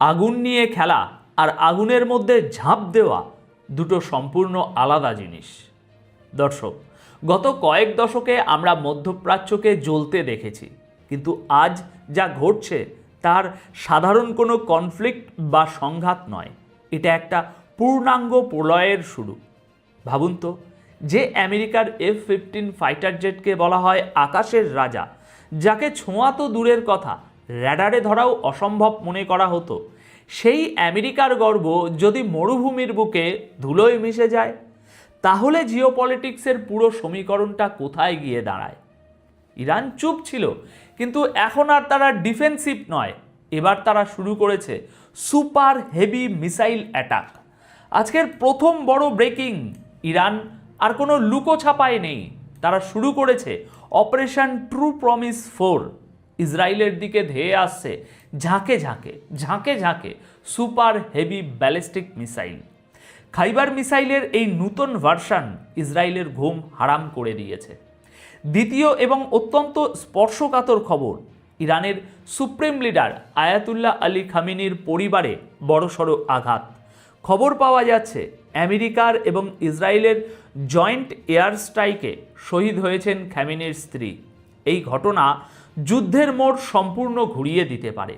আগুন নিয়ে খেলা আর আগুনের মধ্যে ঝাঁপ দেওয়া দুটো সম্পূর্ণ আলাদা জিনিস। দর্শক, গত কয়েক দশকে আমরা মধ্যপ্রাচ্যকে জ্বলতে দেখেছি, কিন্তু আজ যা ঘটছে তার সাধারণ কোনো কনফ্লিক্ট বা সংঘাত নয়, এটা একটা পূর্ণাঙ্গ প্রলয়ের শুরু। ভাবুন তো, যে আমেরিকার F-15 ফাইটার জেটকে বলা হয় আকাশের রাজা, যাকে ছোঁয়া তো দূরের কথা, র্যাডারে ধরাও অসম্ভব মনে করা হতো, সেই আমেরিকার গর্ব যদি মরুভূমির বুকে ধুলোয় মিশে যায়, তাহলে জিওপলিটিক্সের পুরো সমীকরণটা কোথায় গিয়ে দাঁড়ায়? ইরান চুপ ছিল, কিন্তু এখন আর তারা ডিফেন্সিভ নয়, এবার তারা শুরু করেছে সুপার হেভি মিসাইল অ্যাটাক। আজকের প্রথম বড় ব্রেকিং, ইরান আর কোনো লুকোছাপায় নেই, তারা শুরু করেছে অপারেশন ট্রু প্রমিস 4। ইসরায়েলের দিকে ধেয়ে আসছে ঝাঁকে ঝাঁকে ঝাঁকে ঝাঁকে সুপার হেভি ব্যালিস্টিক মিসাইল। খাইবার মিসাইলের এই নতুন ভার্সন ইসরায়েলের ঘুম হারাম করে দিয়েছে। দ্বিতীয় এবং অত্যন্ত স্পর্শকাতর খবর, ইরানের সুপ্রিম লিডার আয়াতুল্লাহ আলী খামেনির পরিবারে বড়সড় আঘাত। খবর পাওয়া যাচ্ছে আমেরিকার এবং ইসরায়েলের জয়েন্ট এয়ার স্ট্রাইকে শহীদ হয়েছেন খামেনির স্ত্রী। এই ঘটনা যুদ্ধের মোড় সম্পূর্ণ ঘুরিয়ে দিতে পারে।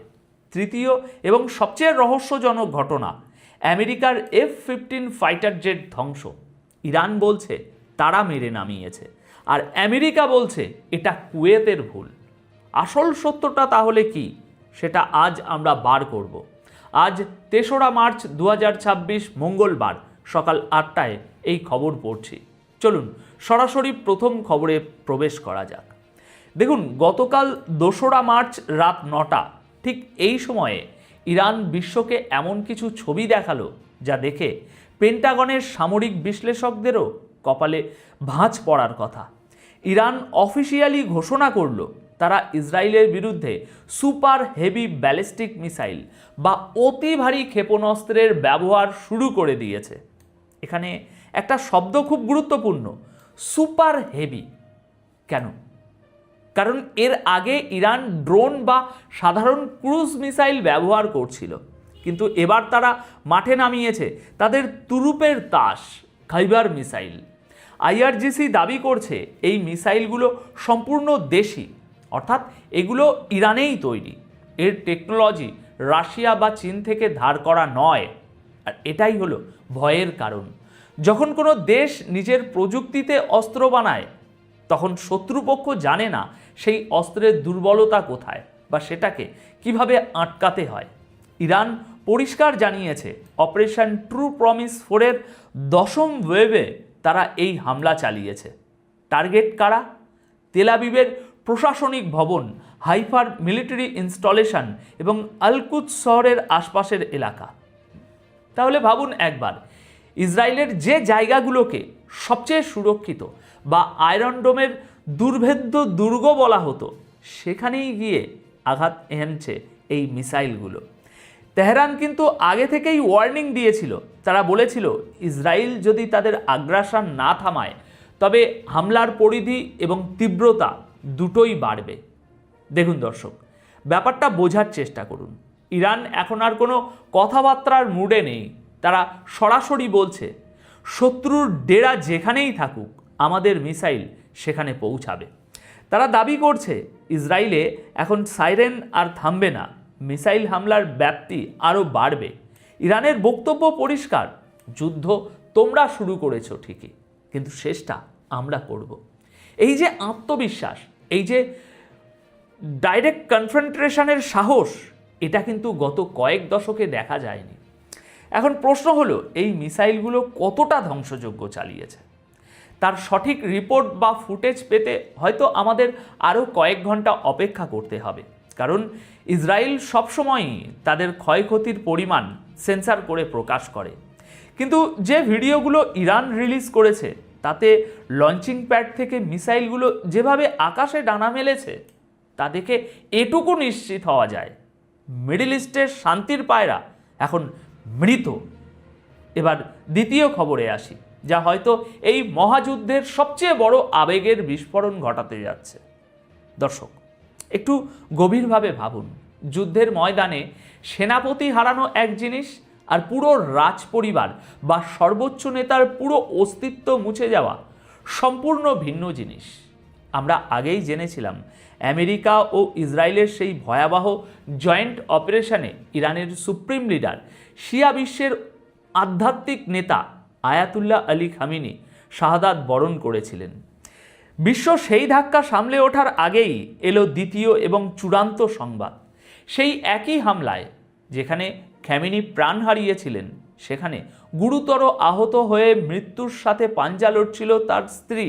তৃতীয় এবং সবচেয়ে রহস্যজনক ঘটনা, আমেরিকার F-15 ফাইটার জেট ধ্বংস। ইরান বলছে তারা মেরে নামিয়েছে, আর আমেরিকা বলছে এটা কুয়েতের ভুল। আসল সত্যটা তাহলে কি, সেটা আজ আমরা বার করব। আজ ৩রা মার্চ ২০২৬ মঙ্গলবার সকাল ৮টায় এই খবর পড়ছি। চলুন সরাসরি প্রথম খবরে প্রবেশ করা যাক। দেখুন, গতকাল ২রা মার্চ রাত ৯টা ঠিক এই সময়ে ইরান বিশ্বকে এমন কিছু ছবি দেখালো যা দেখে পেন্টাগনের সামরিক বিশ্লেষকদেরও কপালে ভাঁজ পড়ার কথা। ইরান অফিসিয়ালি ঘোষণা করল তারা ইসরায়েলের বিরুদ্ধে সুপার হেভি ব্যালিস্টিক মিসাইল বা অতি ভারী ক্ষেপণাস্ত্রের ব্যবহার শুরু করে দিয়েছে। এখানে একটা শব্দ খুব গুরুত্বপূর্ণ, সুপার হেভি। কেন? কারণ এর আগে ইরান ড্রোন বা সাধারণ ক্রুজ মিসাইল ব্যবহার করছিল, কিন্তু এবার তারা মাঠে নামিয়েছে তাদের তুরুপের তাস খাইবার মিসাইল। IRGC দাবি করছে এই মিসাইলগুলো সম্পূর্ণ দেশি, অর্থাৎ এগুলো ইরানেই তৈরি। এর টেকনোলজি রাশিয়া বা চীন থেকে ধার করা নয়। আর এটাই হলো ভয়ের কারণ। যখন কোনো দেশ নিজের প্রযুক্তিতে অস্ত্র বানায়, তখন শত্রুপক্ষ জানে না সেই অস্ত্রের দুর্বলতা কোথায় বা সেটাকে কিভাবে আটকাতে হয়। ইরান পরিষ্কার জানিয়েছে অপারেশন ট্রু প্রমিস 4-এর 10ম ওয়েভে তারা এই হামলা চালিয়েছে। টার্গেট কারা? তেল আবিবের প্রশাসনিক ভবন, হাইফার মিলিটারি ইনস্টলেশন এবং আল-কুদস শহরের আশপাশের এলাকা। তাহলে ভাবুন একবার, ইসরায়েলের যে জায়গাগুলোকে সবচেয়ে সুরক্ষিত বা আয়রন ডোমের দুর্ভেদ্য দুর্গ বলা হতো, সেখানেই গিয়ে আঘাত এনেছে এই মিসাইলগুলো। তেহরান কিন্তু আগে থেকেই ওয়ার্নিং দিয়েছিল। তারা বলেছিল ইসরায়েল যদি তাদের আগ্রাসন না থামায়, তবে হামলার পরিধি এবং তীব্রতা দুটোই বাড়বে। দেখুন দর্শক, ব্যাপারটা বোঝার চেষ্টা করুন। ইরান এখন আর কোনো কথাবার্তার মুডে নেই। তারা সরাসরি বলছে শত্রুর ডেরা যেখানেই থাকুক, আমাদের মিসাইল সেখানে পৌঁছাবে। তারা দাবি করছে ইসরায়েলে এখন সাইরেন আর থামবে না, মিসাইল হামলার ব্যাপ্তি আরও বাড়বে। ইরানের বক্তব্য পরিষ্কার, যুদ্ধ তোমরা শুরু করেছো ঠিকই, কিন্তু শেষটা আমরা করব। এই যে আত্মবিশ্বাস, এই যে ডাইরেক্ট কনফ্রন্টেশনের সাহস, এটা কিন্তু গত কয়েক দশকে দেখা যায়নি। এখন প্রশ্ন হলো, এই মিসাইলগুলো কতটা ধ্বংসযজ্ঞ চালিয়েছে? তার সঠিক রিপোর্ট বা ফুটেজ পেতে হয়তো আমাদের আরও কয়েক ঘন্টা অপেক্ষা করতে হবে, কারণ ইসরায়েল সবসময়ই তাদের ক্ষয়ক্ষতির পরিমাণ সেন্সর করে প্রকাশ করে। কিন্তু যে ভিডিওগুলো ইরান রিলিজ করেছে, তাতে লঞ্চিং প্যাড থেকে মিসাইলগুলো যেভাবে আকাশে ডানা মেলেছে, তা দেখে এটুকু নিশ্চিত হওয়া যায়, মিডল ইস্টের শান্তির পায়রা এখন মৃত। এবার দ্বিতীয় খবরে আসি, যা হয়তো এই মহাযুদ্ধের সবচেয়ে বড় আবেগের বিস্ফোরণ ঘটাতে যাচ্ছে। দর্শক, একটু গভীরভাবে ভাবুন, যুদ্ধের ময়দানে সেনাপতি হারানো এক জিনিস, আর পুরো রাজ পরিবার বা সর্বোচ্চ নেতার পুরো অস্তিত্ব মুছে যাওয়া সম্পূর্ণ ভিন্ন জিনিস। আমরা আগেই জেনেছিলাম আমেরিকা ও ইসরায়েলের সেই ভয়াবহ জয়েন্ট অপারেশনে ইরানের সুপ্রিম লিডার, শিয়া বিশ্বের আধ্যাত্মিক নেতা আয়াতুল্লাহ আলী খামেনি শাহাদাত বরণ করেছিলেন। বিশ্ব সেই ধাক্কা সামলে ওঠার আগেই এলো দ্বিতীয় এবং চূড়ান্ত সংবাদ। সেই একই হামলায় যেখানে খামেনি প্রাণ হারিয়েছিলেন, সেখানে গুরুতর আহত হয়ে মৃত্যুর সাথে পাঞ্জা লড়ছিল তার স্ত্রী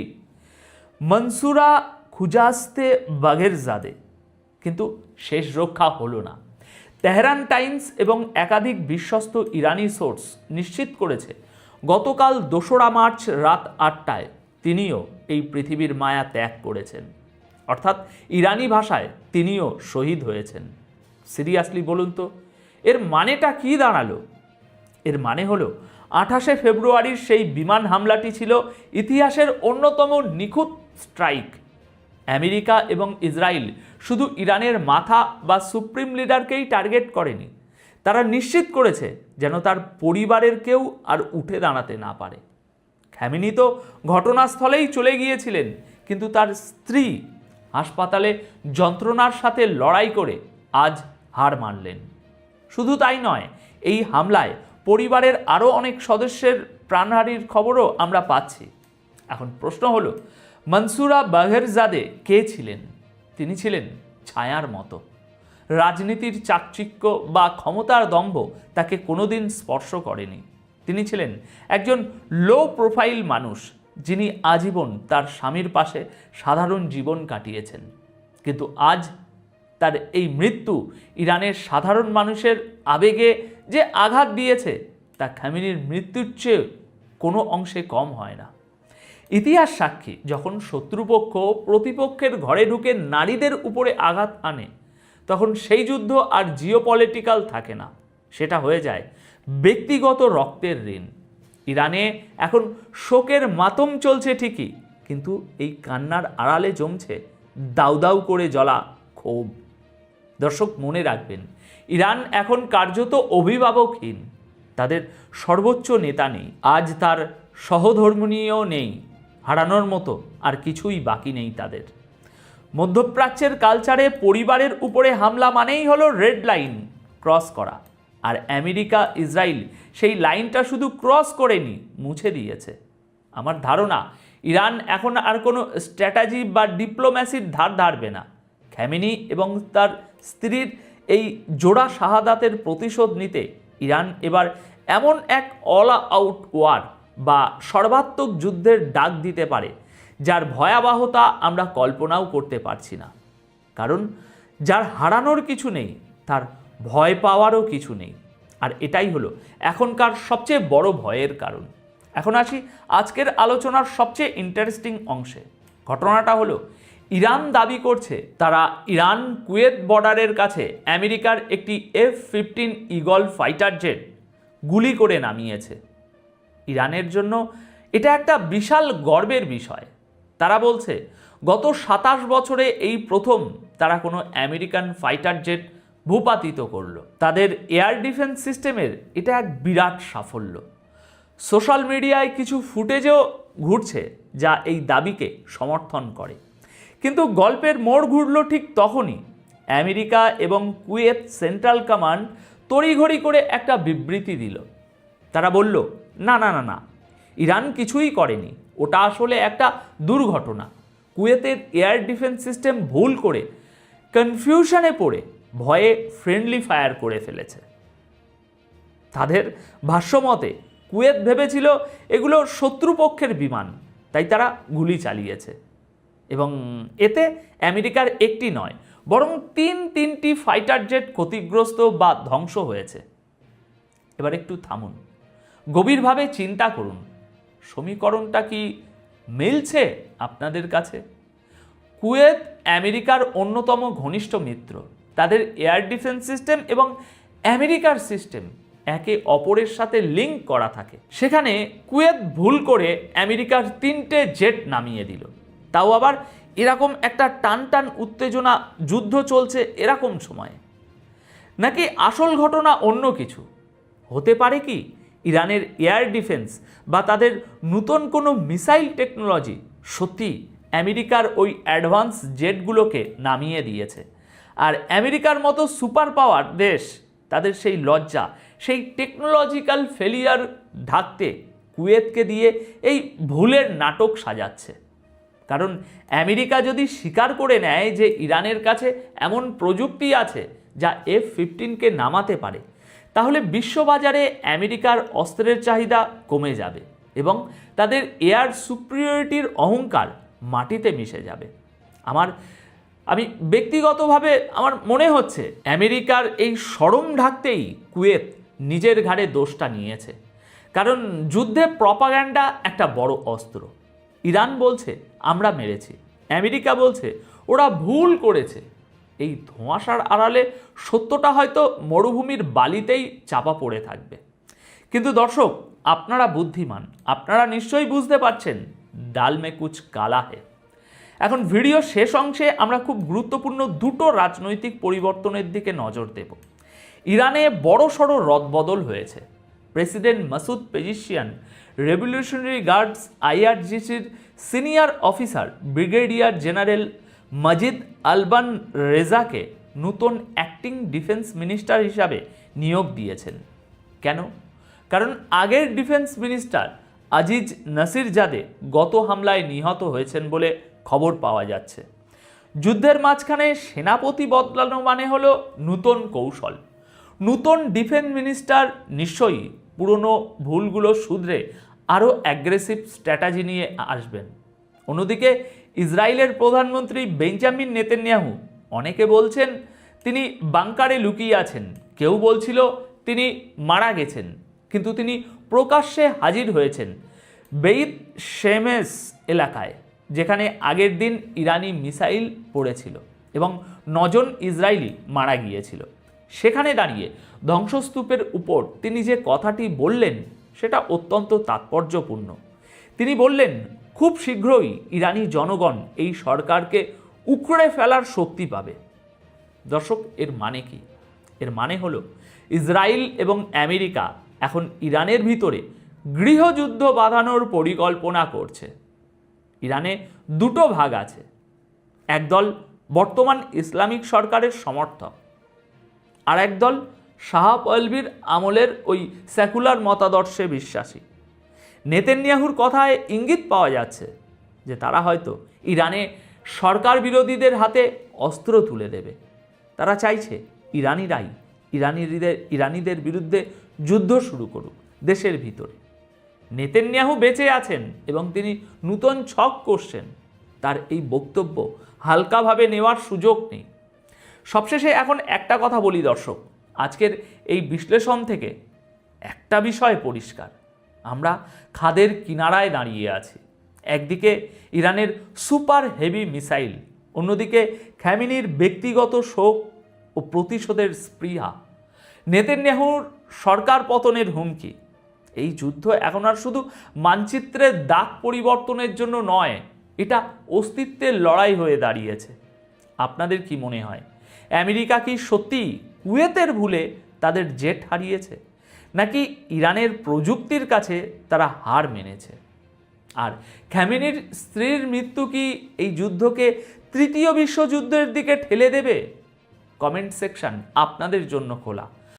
মনসুরা খুজাস্তে বাঘেরজাদে। কিন্তু শেষ রক্ষা হলো না। তেহরান টাইমস এবং একাধিক বিশ্বস্ত ইরানি সোর্স নিশ্চিত করেছে গতকাল 2রা মার্চ রাত 8টায় তিনিও এই পৃথিবীর মায়া ত্যাগ করেছেন। অর্থাৎ ইরানি ভাষায় তিনিও শহীদ হয়েছেন। সিরিয়াসলি বলুন তো, এর মানেটা কি দাঁড়ালো? এর মানে হলো 28শে ফেব্রুয়ারির সেই বিমান হামলাটি ছিল ইতিহাসের অন্যতম নিখুঁত স্ট্রাইক। আমেরিকা এবং ইসরায়েল শুধু ইরানের মাথা বা সুপ্রিম লিডারকেই টার্গেট করেনি, তারা নিশ্চিত করেছে যেন তার পরিবারের কেউ আর উঠে দাঁড়াতে না পারে। খামেনি তো ঘটনাস্থলেই চলে গিয়েছিলেন, কিন্তু তার স্ত্রী হাসপাতালে যন্ত্রণার সাথে লড়াই করে আজ হার মানলেন। শুধু তাই নয়, এই হামলায় পরিবারের আরও অনেক সদস্যের প্রাণহানির খবরও আমরা পাচ্ছি। এখন প্রশ্ন হলো, মনসুরা বাঘেরজাদে কে ছিলেন? তিনি ছিলেন ছায়ার মতো। রাজনীতির চাকচিক্য বা ক্ষমতার দম্ভ তাকে কোনোদিন স্পর্শ করেনি। তিনি ছিলেন একজন লো প্রোফাইল মানুষ, যিনি আজীবন তার স্বামীর পাশে সাধারণ জীবন কাটিয়েছেন। কিন্তু আজ তার এই মৃত্যু ইরানের সাধারণ মানুষের আবেগে যে আঘাত দিয়েছে, তা খামেনির মৃত্যুর চেয়ে কোনো অংশে কম হয় না। ইতিহাস সাক্ষী, যখন শত্রুপক্ষ প্রতিপক্ষের ঘরে ঢুকে নারীদের উপরে আঘাত আনে, তখন সেই যুদ্ধ আর জিওপলিটিক্যাল থাকে না, সেটা হয়ে যায় ব্যক্তিগত রক্তের ঋণ। ইরানে এখন শোকের মাতম চলছে ঠিকই, কিন্তু এই কান্নার আড়ালে জমছে দাউ দাউ করে জ্বলা ক্ষোভ। দর্শক, মনে রাখবেন, ইরান এখন কার্যত অভিভাবকহীন। তাদের সর্বোচ্চ নেতা নেই, আজ তার সহধর্মিণীও নেই, হারানোর মতো আর কিছুই বাকি নেই তাদের। মধ্যপ্রাচ্যের কালচারে পরিবারের উপরে হামলা মানেই হলো রেড লাইন ক্রস করা, আর আমেরিকা ইসরায়েল সেই লাইনটা শুধু ক্রস করেনি, মুছে দিয়েছে। আমার ধারণা, ইরান এখন আর কোনো স্ট্র্যাটেজি বা ডিপ্লোম্যাসির ধার ধারবে না। খামেনি এবং তার স্ত্রীর এই জোড়া শাহাদাতের প্রতিশোধ নিতে ইরান এবার এমন এক অল আউট ওয়ার বা সর্বাত্মক যুদ্ধের ডাক দিতে পারে, যার ভয়াবহতা আমরা কল্পনাও করতে পারছি না। কারণ যার হারানোর কিছু নেই, তার ভয় পাওয়ারও কিছু নেই। আর এটাই হলো এখনকার সবচেয়ে বড় ভয়ের কারণ। এখন আসি আজকের আলোচনার সবচেয়ে ইন্টারেস্টিং অংশে। ঘটনাটা হলো, ইরান দাবি করছে তারা ইরান কুয়েত বর্ডারের কাছে আমেরিকার একটি F-15 ঈগল ফাইটার জেট গুলি করে নামিয়েছে। ইরানের জন্য এটা একটা বিশাল গর্বের বিষয়। তারা বলছে গত 27 বছরে এই প্রথম তারা কোনো আমেরিকান ফাইটার জেট ভূপাতিত করল। তাদের এয়ার ডিফেন্স সিস্টেমের এটা এক বিরাট সাফল্য। সোশ্যাল মিডিয়ায় কিছু ফুটেজও ঘুরছে যা এই দাবিকে সমর্থন করে। কিন্তু গল্পের মোড় ঘুরল ঠিক তখনই। আমেরিকা এবং কুয়েত সেন্ট্রাল কমান্ড তড়িঘড়ি করে একটা বিবৃতি দিল। তারা বলল, না না না না, ইরান কিছুই করেনি, ওটা আসলে একটা দুর্ঘটনা। কুয়েতের এয়ার ডিফেন্স সিস্টেম ভুল করে, কনফিউশনে পড়ে, ভয়ে ফ্রেন্ডলি ফায়ার করে ফেলেছে। তাদের ভাষ্যমতে কুয়েত ভেবেছিল এগুলো শত্রুপক্ষের বিমান, তাই তারা গুলি চালিয়েছে। এবং এতে আমেরিকার একটি নয়, বরং তিনটি ফাইটার জেট ক্ষতিগ্রস্ত বা ধ্বংস হয়েছে। এবার একটু থামুন, গভীরভাবে চিন্তা করুন, সমীকরণটা কি মিলছে আপনাদের কাছে? কুয়েত আমেরিকার অন্যতম ঘনিষ্ঠ মিত্র। তাদের এয়ার ডিফেন্স সিস্টেম এবং আমেরিকার সিস্টেম একে অপরের সাথে লিঙ্ক করা থাকে। সেখানে কুয়েত ভুল করে আমেরিকার 3টে জেট নামিয়ে দিল, তাও আবার এরকম একটা টান টান উত্তেজনা যুদ্ধ চলছে এরকম সময়ে। নাকি আসল ঘটনা অন্য কিছু? হতে পারে কি ইরানের এয়ার ডিফেন্স বা তাদের নতুন কোনো মিসাইল টেকনোলজি সত্যি আমেরিকার ওই অ্যাডভান্স জেটগুলোকে নামিয়ে দিয়েছে, আর আমেরিকার মতো সুপার পাওয়ার দেশ তাদের সেই লজ্জা, সেই টেকনোলজিক্যাল ফেলিয়ার ঢাকতে কুয়েতকে দিয়ে এই ভুলের নাটক সাজাচ্ছে। কারণ আমেরিকা যদি স্বীকার করে নেয় যে ইরানের কাছে এমন প্রযুক্তি আছে যা F-15কে নামাতে পারে, তাহলে বিশ্ববাজারে আমেরিকার অস্ত্রের চাহিদা কমে যাবে এবং তাদের এয়ার সুপ্রিয়রিটির অহংকার মাটিতে মিশে যাবে। আমি ব্যক্তিগতভাবে আমার মনে হচ্ছে আমেরিকার এই শরম ঢাকতেই কুয়েত নিজের ঘাড়ে দোষটা নিয়েছে। কারণ যুদ্ধে প্রপাগ্যান্ডা একটা বড় অস্ত্র। ইরান বলছে আমরা মেরেছি, আমেরিকা বলছে ওরা ভুল করেছে। এই ধোঁয়াশার আড়ালে সত্যটা হয়তো মরুভূমির বালিতেই চাপা পড়ে থাকবে। কিন্তু দর্শক, আপনারা বুদ্ধিমান, আপনারা নিশ্চয়ই বুঝতে পারছেন ডাল মে কুছ কালা হে। এখন ভিডিও শেষ অংশে আমরা খুব গুরুত্বপূর্ণ দুটো রাজনৈতিক পরিবর্তনের দিকে নজর দেব। ইরানে বড়সড় রদবদল হয়েছে। President Masoud Pezeshkian revolutionary guards IRGCর senior officer brigadier general Majid আলবান রেজাকে নতুন অ্যাক্টিং ডিফেন্স মিনিস্টার হিসাবে নিয়োগ দিয়েছেন। কেন? কারণ আগের ডিফেন্স মিনিস্টার আজিজ নাসিরজাদে গত হামলায় নিহত হয়েছেন বলে খবর পাওয়া যাচ্ছে। যুদ্ধের মাঝখানে সেনাপতি বদলানো মানে হলো নতুন কৌশল। নতুন ডিফেন্স মিনিস্টার নিশ্চয়ই পুরনো ভুলগুলো শুধরে আরও অ্যাগ্রেসিভ স্ট্র্যাটেজি নিয়ে আসবেন। অন্যদিকে ইসরায়েলের প্রধানমন্ত্রী বেঞ্জামিন নেতানিয়াহু, অনেকে বলছেন তিনি বাংকারে লুকিয়ে আছেন, কেউ বলছিল তিনি মারা গেছেন, কিন্তু তিনি প্রকাশ্যে হাজির হয়েছেন বেইত শেমেস এলাকায়, যেখানে আগের দিন ইরানি মিসাইল পড়েছিল এবং 9 জন ইসরায়েলি মারা গিয়েছিল। সেখানে দাঁড়িয়ে ধ্বংসস্তূপের উপর তিনি যে কথাটি বললেন সেটা অত্যন্ত তাৎপর্যপূর্ণ। তিনি বললেন, খুব শীঘ্রই ইরানি জনগণ এই সরকারকে উকড়ে ফেলার শক্তি পাবে। দর্শক, এর মানে কি? এর মানে হলো ইসরায়েল এবং আমেরিকা এখন ইরানের ভিতরে গৃহযুদ্ধ বাঁধানোর পরিকল্পনা করছে। ইরানে দুটো ভাগ আছে। একদল বর্তমান ইসলামিক সরকারের সমর্থক, আর একদল শাহ পাহলভির আমলের ওই সেকুলার মতাদর্শে বিশ্বাসী। নেতানিয়াহুর কথায় ইঙ্গিত পাওয়া যাচ্ছে যে তারা হয়তো ইরানে সরকার বিরোধীদের হাতে অস্ত্র তুলে দেবে। তারা চাইছে ইরানিদের বিরুদ্ধে যুদ্ধ শুরু করুক দেশের ভিতরে। নেতানিয়াহু বেঁচে আছেন এবং তিনি নূতন ছক করছেন, তার এই বক্তব্য হালকাভাবে নেওয়ার সুযোগ নেই। সবশেষে এখন একটা কথা বলি দর্শক, আজকের এই বিশ্লেষণ থেকে একটা বিষয় পরিষ্কার, আমরা খাদের কিনারায় দাঁড়িয়ে আছি। একদিকে ইরানের সুপার হেভি মিসাইল, অন্যদিকে খামেনির ব্যক্তিগত শোক ও প্রতিশোধের স্পৃহা, নেতানিয়াহুর সরকার পতনের হুমকি। এই যুদ্ধ এখন আর শুধু মানচিত্রের দাগ পরিবর্তনের জন্য নয়, এটা অস্তিত্বের লড়াই হয়ে দাঁড়িয়েছে। আপনাদের কি মনে হয়, আমেরিকা কি সত্যি কুয়েতের ভুলে তাদের জেট হারিয়েছে, নাকি ইরানের প্রযুক্তির কাছে তারা হার মেনেছে? আর খামেনির স্ত্রীর মৃত্যু কি এই যুদ্ধকে তৃতীয় বিশ্বযুদ্ধের দিকে ঠেলে দেবে? কমেন্ট সেকশন আপনাদের জন্য খোলা।